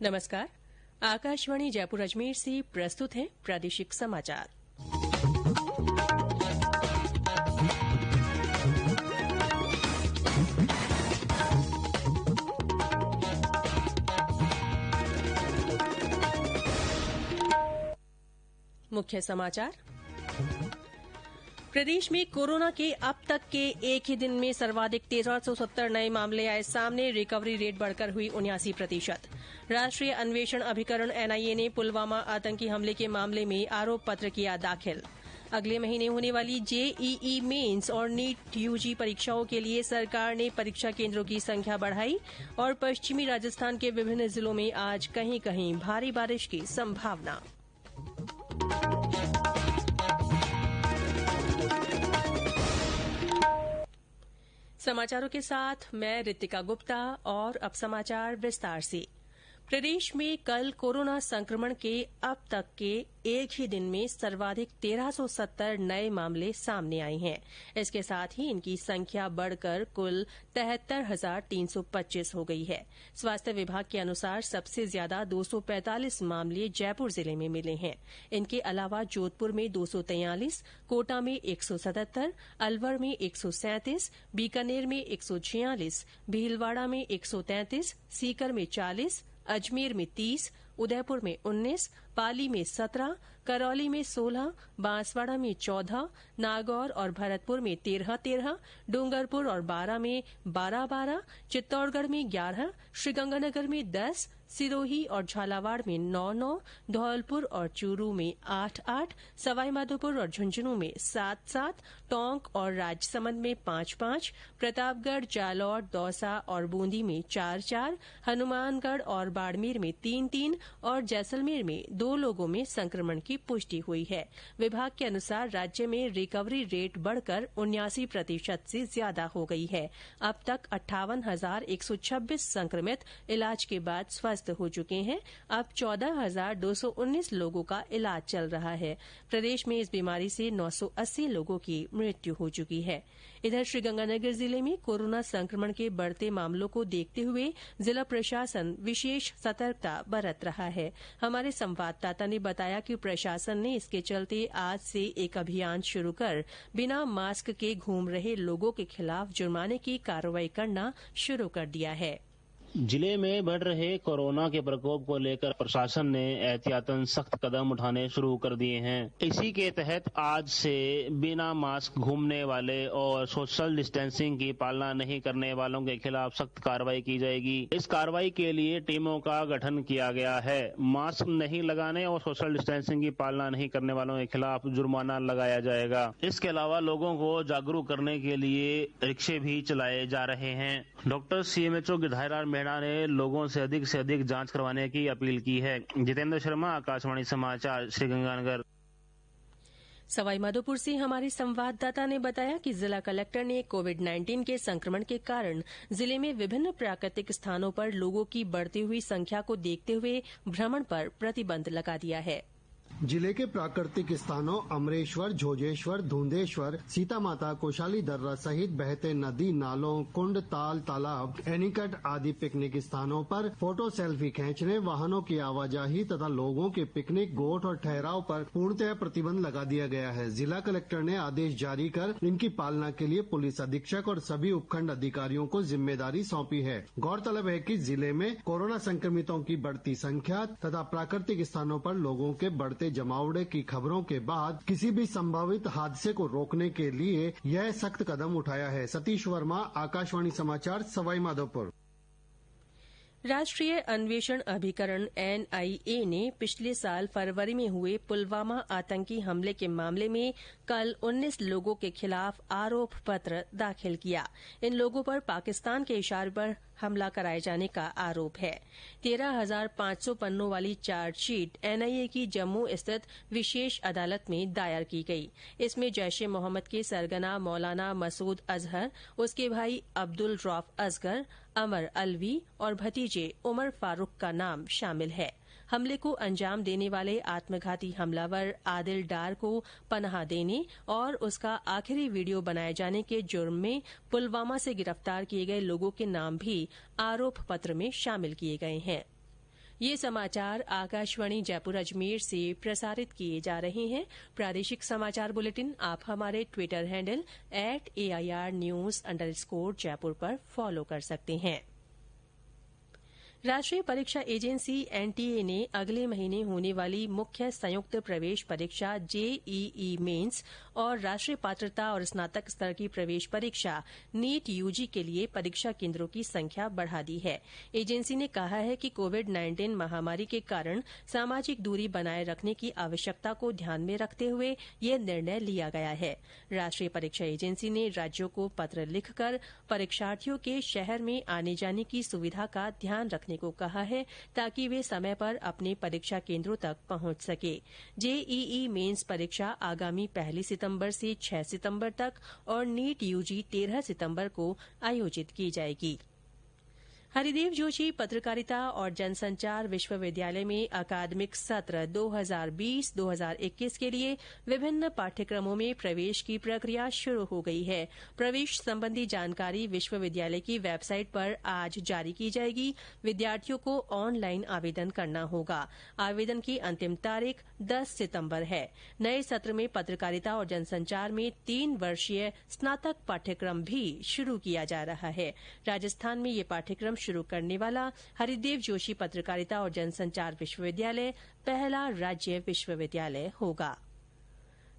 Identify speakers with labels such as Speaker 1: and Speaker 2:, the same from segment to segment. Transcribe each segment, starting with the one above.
Speaker 1: नमस्कार। आकाशवाणी जयपुर अजमेर से प्रस्तुत है प्रादेशिक समाचार। मुख्य समाचार। प्रदेश में कोरोना के अब तक के एक ही दिन में सर्वाधिक 1370 नए मामले आए सामने। रिकवरी रेट बढ़कर हुई 79%। राष्ट्रीय अन्वेषण अभिकरण एनआईए ने पुलवामा आतंकी हमले के मामले में आरोप पत्र किया दाखिल। अगले महीने होने वाली जेईई मेन्स और नीट यूजी परीक्षाओं के लिए सरकार ने परीक्षा केंद्रों की संख्या बढ़ाई। और पश्चिमी राजस्थान के विभिन्न जिलों में आज कहीं कहीं भारी बारिश की संभावना। समाचारों के साथ मैं रितिका गुप्ता। और अब समाचार विस्तार से। प्रदेश में कल कोरोना संक्रमण के अब तक के एक ही दिन में सर्वाधिक 1370 नए मामले सामने आए हैं। इसके साथ ही इनकी संख्या बढ़कर कुल 73,325 हो गई है। स्वास्थ्य विभाग के अनुसार सबसे ज्यादा 245 मामले जयपुर जिले में मिले हैं। इनके अलावा जोधपुर में 243, कोटा में 177, अलवर में 137, बीकानेर में 146, भीलवाड़ा में 133, सीकर में 40, अजमेर में 30, उदयपुर में 19, पाली में 17, करौली में 16, बांसवाड़ा में 14, नागौर और भरतपुर में 13-13, डूंगरपुर और बारां में 12-12, चित्तौड़गढ़ में 11, श्रीगंगानगर में 10, सिरोही और झालावाड़ में 9-9, धौलपुर और चूरू में 8-8, सवाईमाधोपुर और झुंझुनू में 7-7, टोंक और राजसमंद में 5-5, प्रतापगढ़, जालौर, दौसा और बूंदी में 4-4, हनुमानगढ़ और बाड़मेर में 3-3 और जैसलमेर में 2 लोगों में संक्रमण की पुष्टि हुई है। विभाग के अनुसार राज्य में रिकवरी रेट बढ़कर 79% से ज्यादा हो गई है। अब तक 58,126 संक्रमित इलाज के बाद स्वस्थ हो चुके हैं। अब 14,219 लोगों का इलाज चल रहा है। प्रदेश में इस बीमारी से 980 लोगों की मृत्यु हो चुकी है। इधर श्रीगंगानगर जिले में कोरोना संक्रमण के बढ़ते मामलों को देखते हुए जिला प्रशासन विशेष सतर्कता बरत रहा है। हमारे संवाददाता ने बताया कि प्रशासन ने इसके चलते आज से एक अभियान शुरू कर बिना मास्क के घूम रहे लोगों के खिलाफ जुर्माने की कार्रवाई करना शुरू कर दिया है।
Speaker 2: जिले में बढ़ रहे कोरोना के प्रकोप को लेकर प्रशासन ने एहतियातन सख्त कदम उठाने शुरू कर दिए हैं। इसी के तहत आज से बिना मास्क घूमने वाले और सोशल डिस्टेंसिंग की पालना नहीं करने वालों के खिलाफ सख्त कार्रवाई की जाएगी। इस कार्रवाई के लिए टीमों का गठन किया गया है। मास्क नहीं लगाने और सोशल डिस्टेंसिंग की पालना नहीं करने वालों के खिलाफ जुर्माना लगाया जाएगा। इसके अलावा लोगों को जागरूक करने के लिए रिक्शे भी चलाए जा रहे हैं। डॉक्टर सीएमएचओ गिरधारीलाल मेहरा ने लोगों से अधिक जांच करवाने की अपील की है। जितेंद्र शर्मा, आकाशवाणी समाचार, श्रीगंगानगर।
Speaker 1: सवाईमाधोपुर से हमारे संवाददाता ने बताया कि जिला कलेक्टर ने कोविड-19 के संक्रमण के कारण जिले में विभिन्न प्राकृतिक स्थानों पर लोगों की बढ़ती हुई संख्या को देखते हुए भ्रमण पर प्रतिबंध लगा दिया है।
Speaker 3: जिले के प्राकृतिक स्थानों अमरेश्वर, झोजेश्वर, धुंधेश्वर, सीता माता, कोशाली दर्रा सहित बहते नदी, नालों, कुंड, ताल, तालाब, एनीकट आदि पिकनिक स्थानों पर फोटो सेल्फी खींचने, वाहनों की आवाजाही तथा लोगों के पिकनिक, गोठ और ठहराव पर पूर्णतः प्रतिबंध लगा दिया गया है। जिला कलेक्टर ने आदेश जारी कर इनकी पालना के लिए पुलिस अधीक्षक और सभी उपखंड अधिकारियों को जिम्मेदारी सौंपी है। गौरतलब है कि जिले में कोरोना संक्रमितों की बढ़ती संख्या तथा प्राकृतिक स्थानों पर लोगों के बढ़ते जमावड़े की खबरों के बाद किसी भी संभावित हादसे को रोकने के लिए यह सख्त कदम उठाया है। सतीश वर्मा, आकाशवाणी समाचार, सवाईमाधोपुर।
Speaker 1: राष्ट्रीय अन्वेषण अभिकरण एनआईए ने पिछले साल फरवरी में हुए पुलवामा आतंकी हमले के मामले में कल 19 लोगों के खिलाफ आरोप पत्र दाखिल किया। इन लोगों पर पाकिस्तान के इशारे पर हमला कराए जाने का आरोप है। 13,500 पन्नों वाली चार्जशीट एनआईए की जम्मू स्थित विशेष अदालत में दायर की गई। इसमें जैश ए मोहम्मद के सरगना मौलाना मसूद अजहर, उसके भाई अब्दुल रौफ असगर, अमर अलवी और भतीजे उमर फारूक का नाम शामिल है। हमले को अंजाम देने वाले आत्मघाती हमलावर आदिल डार को पनाह देने और उसका आखिरी वीडियो बनाए जाने के जुर्म में पुलवामा से गिरफ्तार किए गए लोगों के नाम भी आरोप पत्र में शामिल किए गए हैं। ये समाचार आकाशवाणी जयपुर अजमेर से प्रसारित किए जा रहे हैं। प्रादेशिक समाचार बुलेटिन आप हमारे ट्विटर हैंडल @AIRnews_जयपुर पर फॉलो कर सकते हैं। राष्ट्रीय परीक्षा एजेंसी एनटीए ने अगले महीने होने वाली मुख्य संयुक्त प्रवेश परीक्षा जेईई मेन्स और राष्ट्रीय पात्रता और स्नातक स्तर की प्रवेश परीक्षा नीट यूजी के लिए परीक्षा केंद्रों की संख्या बढ़ा दी है। एजेंसी ने कहा है कि कोविड-19 महामारी के कारण सामाजिक दूरी बनाए रखने की आवश्यकता को ध्यान में रखते हुए यह निर्णय लिया गया है। राष्ट्रीय परीक्षा एजेंसी ने राज्यों को पत्र लिखकर परीक्षार्थियों के शहर में आने जाने की सुविधा का ध्यान रखने को कहा है ताकि वे समय पर अपने परीक्षा केंद्रों तक पहुंच सके। जेईई मेंस परीक्षा आगामी 1 सितंबर से 6 सितंबर तक और नीट यूजी 13 सितंबर को आयोजित की जाएगी। हरिदेव जोशी पत्रकारिता और जनसंचार विश्वविद्यालय में अकादमिक सत्र 2020-2021 के लिए विभिन्न पाठ्यक्रमों में प्रवेश की प्रक्रिया शुरू हो गई है। प्रवेश संबंधी जानकारी विश्वविद्यालय की वेबसाइट पर आज जारी की जाएगी। विद्यार्थियों को ऑनलाइन आवेदन करना होगा। आवेदन की अंतिम तारीख 10 सितंबर है। नए सत्र में पत्रकारिता और जनसंचार में 3 वर्षीय स्नातक पाठ्यक्रम भी शुरू किया जा रहा है। राजस्थान में ये पाठ्यक्रम शुरू करने वाला हरिदेव जोशी पत्रकारिता और जनसंचार विश्वविद्यालय पहला राज्य विश्वविद्यालय होगा।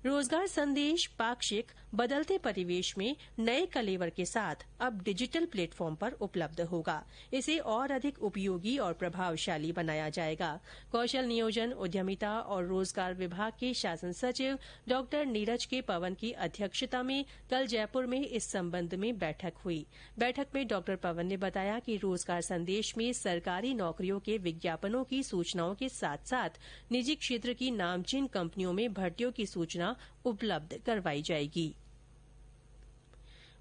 Speaker 1: रोजगार संदेश पाक्षिक बदलते परिवेश में नए कलेवर के साथ अब डिजिटल प्लेटफॉर्म पर उपलब्ध होगा। इसे और अधिक उपयोगी और प्रभावशाली बनाया जाएगा। कौशल नियोजन, उद्यमिता और रोजगार विभाग के शासन सचिव डॉ नीरज के पवन की अध्यक्षता में कल जयपुर में इस संबंध में बैठक हुई। बैठक में डॉ पवन ने बताया कि रोजगार संदेश में सरकारी नौकरियों के विज्ञापनों की सूचनाओं के साथ साथ निजी क्षेत्र की नामचीन कंपनियों में भर्तियों की सूचना उपलब्ध करवाई जाएगी।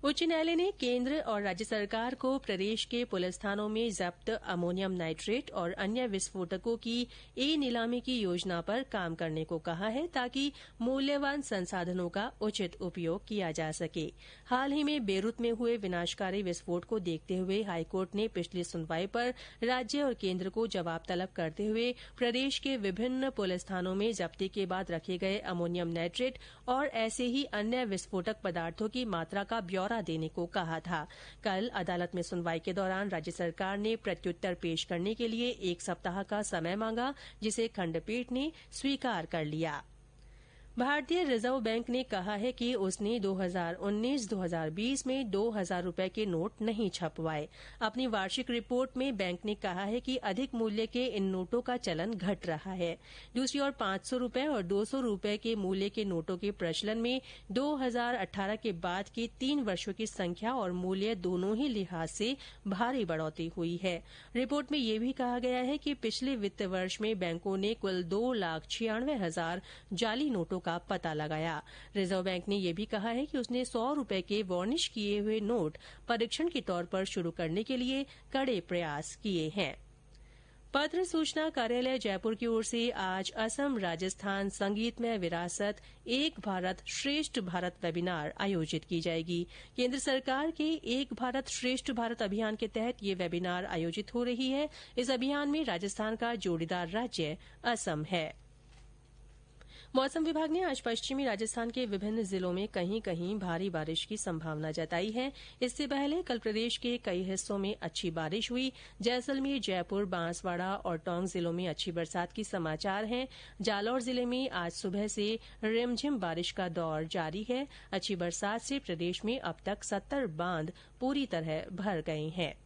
Speaker 1: उच्च न्यायालय ने केंद्र और राज्य सरकार को प्रदेश के पुलिस थानों में जब्त अमोनियम नाइट्रेट और अन्य विस्फोटकों की नीलामी की योजना पर काम करने को कहा है ताकि मूल्यवान संसाधनों का उचित उपयोग किया जा सके। हाल ही में बेरूत में हुए विनाशकारी विस्फोट को देखते हुए हाईकोर्ट ने पिछली सुनवाई पर राज्य और केंद्र को जवाब तलब करते हुए प्रदेश के विभिन्न पुलिस थानों में जब्ती के बाद रखे गए अमोनियम नाइट्रेट और ऐसे ही अन्य विस्फोटक पदार्थों की मात्रा का ब्यौरा देने को कहा था। कल अदालत में सुनवाई के दौरान राज्य सरकार ने प्रत्युत्तर पेश करने के लिए 1 सप्ताह का समय मांगा, जिसे खंडपीठ ने स्वीकार कर लिया। भारतीय रिजर्व बैंक ने कहा है कि उसने 2019-2020 में 2000 रुपए के नोट नहीं छपवाए। अपनी वार्षिक रिपोर्ट में बैंक ने कहा है कि अधिक मूल्य के इन नोटों का चलन घट रहा है। दूसरी ओर 500 रुपए और 200 रुपए के मूल्य के नोटों के प्रचलन में 2018 के बाद के 3 वर्षों की संख्या और मूल्य दोनों ही लिहाज से भारी बढ़ोतरी हुई है। रिपोर्ट में यह भी कहा गया है कि पिछले वित्त वर्ष में बैंकों ने कुल 2,96,000 जाली नोटों का पता लगाया। रिजर्व बैंक ने यह भी कहा है कि उसने 100 रुपए के वार्निश किए हुए नोट परीक्षण के तौर पर शुरू करने के लिए कड़े प्रयास किए हैं। पत्र सूचना कार्यालय जयपुर की ओर से आज असम राजस्थान संगीतमय विरासत एक भारत श्रेष्ठ भारत वेबिनार आयोजित की जाएगी। केंद्र सरकार के एक भारत श्रेष्ठ भारत अभियान के तहत ये वेबिनार आयोजित हो रही है। इस अभियान में राजस्थान का जोड़ीदार राज्य असम है। मौसम विभाग ने आज पश्चिमी राजस्थान के विभिन्न जिलों में कहीं कहीं भारी बारिश की संभावना जताई है। इससे पहले कल प्रदेश के कई हिस्सों में अच्छी बारिश हुई। जैसलमेर, जयपुर, बांसवाड़ा और टोंक जिलों में अच्छी बरसात की समाचार हैं। जालौर जिले में आज सुबह से रिमझिम बारिश का दौर जारी है। अच्छी बरसात से प्रदेश में अब तक 70 बांध पूरी तरह भर गए हैं।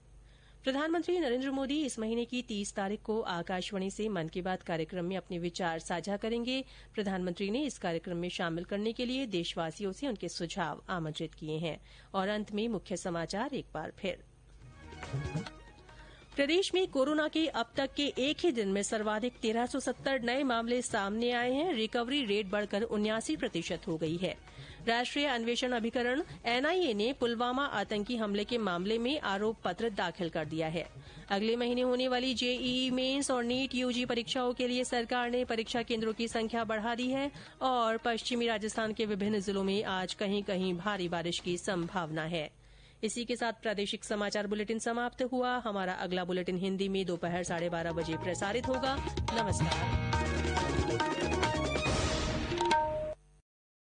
Speaker 1: प्रधानमंत्री नरेंद्र मोदी इस महीने की 30 तारीख को आकाशवाणी से मन की बात कार्यक्रम में अपने विचार साझा करेंगे। प्रधानमंत्री ने इस कार्यक्रम में शामिल करने के लिए देशवासियों से उनके सुझाव आमंत्रित किए हैं। और अंत में मुख्य समाचार एक बार फिर। प्रदेश में कोरोना के अब तक के एक ही दिन में सर्वाधिक 1370 नए मामले सामने आए हैं। रिकवरी रेट बढ़कर 79% हो गई है। राष्ट्रीय अन्वेषण अभिकरण एनआईए ने पुलवामा आतंकी हमले के मामले में आरोप पत्र दाखिल कर दिया है। अगले महीने होने वाली जेईई मेंस और नीट यूजी परीक्षाओं के लिए सरकार ने परीक्षा केंद्रों की संख्या बढ़ा दी है। और पश्चिमी राजस्थान के विभिन्न जिलों में आज कहीं कहीं भारी बारिश की संभावना है। इसी के साथ प्रादेशिक समाचार बुलेटिन समाप्त हुआ। हमारा अगला बुलेटिन हिंदी में दोपहर 12:30 बजे प्रसारित होगा। नमस्कार।